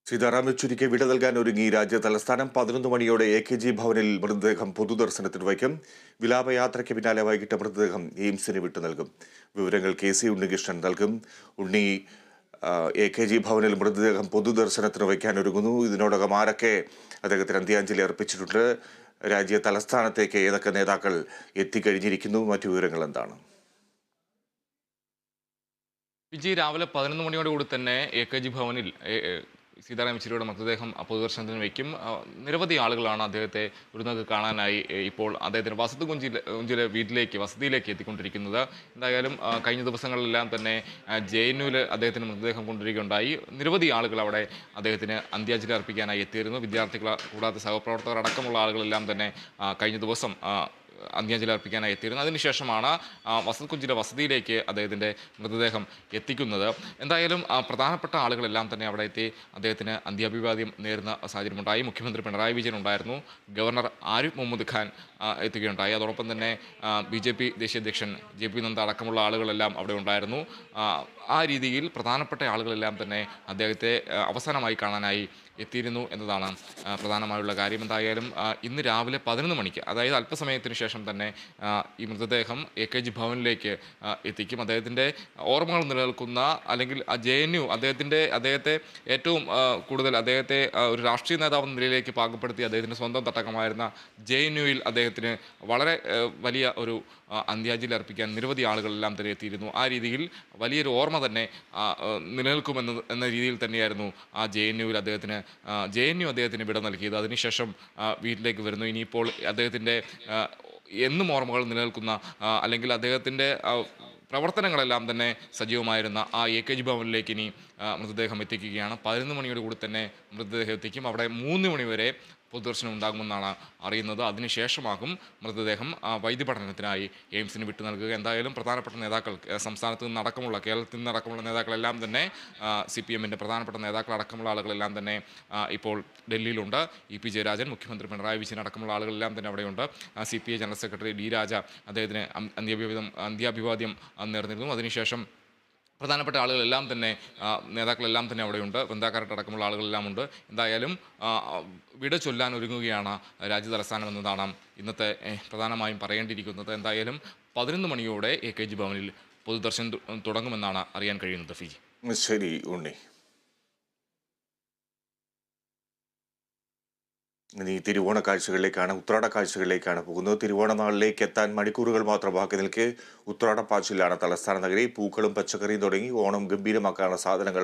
സീതാറാം യെച്ചൂരിക്ക് വിട നൽകാൻ ഒരുങ്ങി രാജ്യ തലസ്ഥാനം 11 മണിയോടെ AKG ഭവനിൽ മൃതദേഹം പൊതുദർശനത്തിന് വയ്ക്കും. വിലാപയാത്രയ്ക്ക് പിന്നാലെ വൈകിട്ട് മൃതദേഹം എയിംസിന് വിട്ടു നൽകും. വിവരങ്ങൾ KC ഉണ്ണികൃഷ്ണൻ നൽകും. ഉണ്ണി, AKG ഭവനിൽ മൃതദേഹം പൊതുദർശനത്തിന് വയ്ക്കാൻ ഒരുങ്ങുന്നു. ഇതിനോടകം ആരൊക്കെ അദ്ദേഹത്തിന് അന്ത്യാഞ്ജലി അർപ്പിച്ചിട്ടുണ്ട്? രാജ്യ തലസ്ഥാനത്തേക്ക് ഏതൊക്കെ നേതാക്കൾ എത്തിക്കഴിഞ്ഞിരിക്കുന്നു? മറ്റു വിവരങ്ങൾ എന്താണ്? വിജയ്, രാവിലെ 11 മണിയോടുകൂടി തന്നെ AKG ഭവനിൽ സീതാറാം യെച്ചൂരിയുടെ മൃതദേഹം പൊതുദർശനത്തിന് വയ്ക്കും. നിരവധി ആളുകളാണ് അദ്ദേഹത്തെ ഒരു നോക്ക് കാണാനായി ഇപ്പോൾ അദ്ദേഹത്തിന് വസതിയിലെ വസതിയിലേക്ക് എത്തിക്കൊണ്ടിരിക്കുന്നത്. എന്തായാലും കഴിഞ്ഞ ദിവസങ്ങളിലെല്ലാം തന്നെ JNUവിൽ അദ്ദേഹത്തിന് മൃതദേഹം കൊണ്ടുവരികയുണ്ടായി. നിരവധി ആളുകൾ അവിടെ അദ്ദേഹത്തിന് അന്ത്യാഞ്ജലി അർപ്പിക്കാനായി എത്തിയിരുന്നു. വിദ്യാർത്ഥികൾ കൂടാതെ സഹപ്രവർത്തകർ അടക്കമുള്ള ആളുകളെല്ലാം തന്നെ കഴിഞ്ഞ ദിവസം അന്ത്യാഞ്ജലി അർപ്പിക്കാനായി എത്തിയിരുന്നു. അതിനുശേഷമാണ് വസത് വസതിയിലേക്ക് അദ്ദേഹത്തിൻ്റെ മൃതദേഹം എത്തിക്കുന്നത്. എന്തായാലും പ്രധാനപ്പെട്ട ആളുകളെല്ലാം തന്നെ അവിടെ എത്തി അദ്ദേഹത്തിന് അന്ത്യാഭിവാദ്യം നേരുന്ന സാഹചര്യമുണ്ടായി. മുഖ്യമന്ത്രി പിണറായി വിജയൻ ഉണ്ടായിരുന്നു. ഗവർണർ ആരിഫ് മുഹമ്മദ് ഖാൻ എത്തുകയുണ്ടായി. അതോടൊപ്പം തന്നെ BJP ദേശീയ അധ്യക്ഷൻ JP നദ്ദ അടക്കമുള്ള ആളുകളെല്ലാം അവിടെ ഉണ്ടായിരുന്നു. ആ രീതിയിൽ പ്രധാനപ്പെട്ട ആളുകളെല്ലാം തന്നെ അദ്ദേഹത്തെ അവസാനമായി കാണാനായി എത്തിയിരുന്നു എന്നതാണ് പ്രധാനമായുള്ള കാര്യം. എന്തായാലും ഇന്ന് രാവിലെ 11 മണിക്ക്, അതായത് അല്പസമയത്തിന് ശേഷം തന്നെ ഈ മൃതദേഹം AKG ഭവനിലേക്ക് എത്തിക്കും. അദ്ദേഹത്തിൻ്റെ ഓർമ്മകൾ നിലനിൽക്കുന്ന, അല്ലെങ്കിൽ JNU അദ്ദേഹത്തെ ഏറ്റവും കൂടുതൽ അദ്ദേഹത്തെ ഒരു രാഷ്ട്രീയ നേതാവ് എന്ന നിലയിലേക്ക് പാകപ്പെടുത്തി അദ്ദേഹത്തിൻ്റെ സ്വന്തം തട്ടകമായിരുന്ന JNUവിൽ അദ്ദേഹത്തിന് വളരെ വലിയ ഒരു അന്ത്യാഞ്ജലി അർപ്പിക്കാൻ നിരവധി ആളുകളെല്ലാം തന്നെ എത്തിയിരുന്നു. ആ രീതിയിൽ വലിയൊരു ഓർമ്മ തന്നെ നിലനിൽക്കുമെന്ന രീതിയിൽ തന്നെയായിരുന്നു ആ JNUവിൽ JNU അദ്ദേഹത്തിന് വിട നൽകിയത്. അതിനുശേഷം വീട്ടിലേക്ക് വരുന്നു. ഇനിയിപ്പോൾ അദ്ദേഹത്തിൻ്റെ എന്നും ഓർമ്മകൾ നിലനിൽക്കുന്ന, അല്ലെങ്കിൽ അദ്ദേഹത്തിൻ്റെ പ്രവർത്തനങ്ങളെല്ലാം തന്നെ സജീവമായിരുന്ന ആ AKG ഭവനിലേക്ക് ഇനി മൃതദേഹം എത്തിക്കുകയാണ്. 11 മണിയോട് കൂടി തന്നെ മൃതദേഹം എത്തിക്കും. അവിടെ 3 മണി വരെ പൊതുദർശനം ഉണ്ടാകുമെന്നാണ് അറിയുന്നത്. അതിനുശേഷമാകും മൃതദേഹം വൈദ്യപഠനത്തിനായി എയിംസിന് വിട്ടു നൽകുക. എന്തായാലും പ്രധാനപ്പെട്ട നേതാക്കൾ, സംസ്ഥാനത്ത് നിന്നടക്കമുള്ള, കേരളത്തിൽ നിന്നടക്കമുള്ള നേതാക്കളെല്ലാം തന്നെ, CPMൻ്റെ പ്രധാനപ്പെട്ട നേതാക്കളടക്കമുള്ള ആളുകളെല്ലാം തന്നെ ഇപ്പോൾ ഡൽഹിയിലുണ്ട്. EP ജയരാജൻ, മുഖ്യമന്ത്രി പിണറായി വിജയൻ അടക്കമുള്ള ആളുകളെല്ലാം തന്നെ അവിടെയുണ്ട്. CPI ജനറൽ സെക്രട്ടറി D രാജ അദ്ദേഹത്തിന് അന്ത്യാഭിവാദ്യം നേർന്നിരുന്നു. അതിനുശേഷം പ്രധാനപ്പെട്ട ആളുകളെല്ലാം തന്നെ, നേതാക്കളെല്ലാം തന്നെ അവിടെയുണ്ട്. വൃന്ദാക്കാരട്ട് അടക്കമുള്ള ആളുകളെല്ലാം ഉണ്ട്. എന്തായാലും വിട ചൊല്ലാൻ ഒരുങ്ങുകയാണ് രാജ്യ തലസ്ഥാനം എന്നതാണ് ഇന്നത്തെ പ്രധാനമായും പറയേണ്ടിയിരിക്കുന്നത്. എന്തായാലും 11 മണിയോടെ AKG ഭവനിൽ പൊതുദർശനം തുടങ്ങുമെന്നാണ് അറിയാൻ കഴിയുന്നത്. ഫിജി. ശരി ഉണ്ണി. ഇനി തിരുവോണ കാഴ്ചകളിലേക്കാണ്, ഉത്രാട കാഴ്ചകളിലേക്കാണ് പോകുന്നത്. തിരുവോണ നാളിലേക്ക് എത്താൻ മണിക്കൂറുകൾ മാത്രം ബാക്കി നിൽക്കെ ഉത്രാടപ്പാച്ചിലാണ് തലസ്ഥാന നഗരി. പൂക്കളും പച്ചക്കറിയും തുടങ്ങി ഓണം ഗംഭീരമാക്കാനുള്ള സാധനങ്ങൾ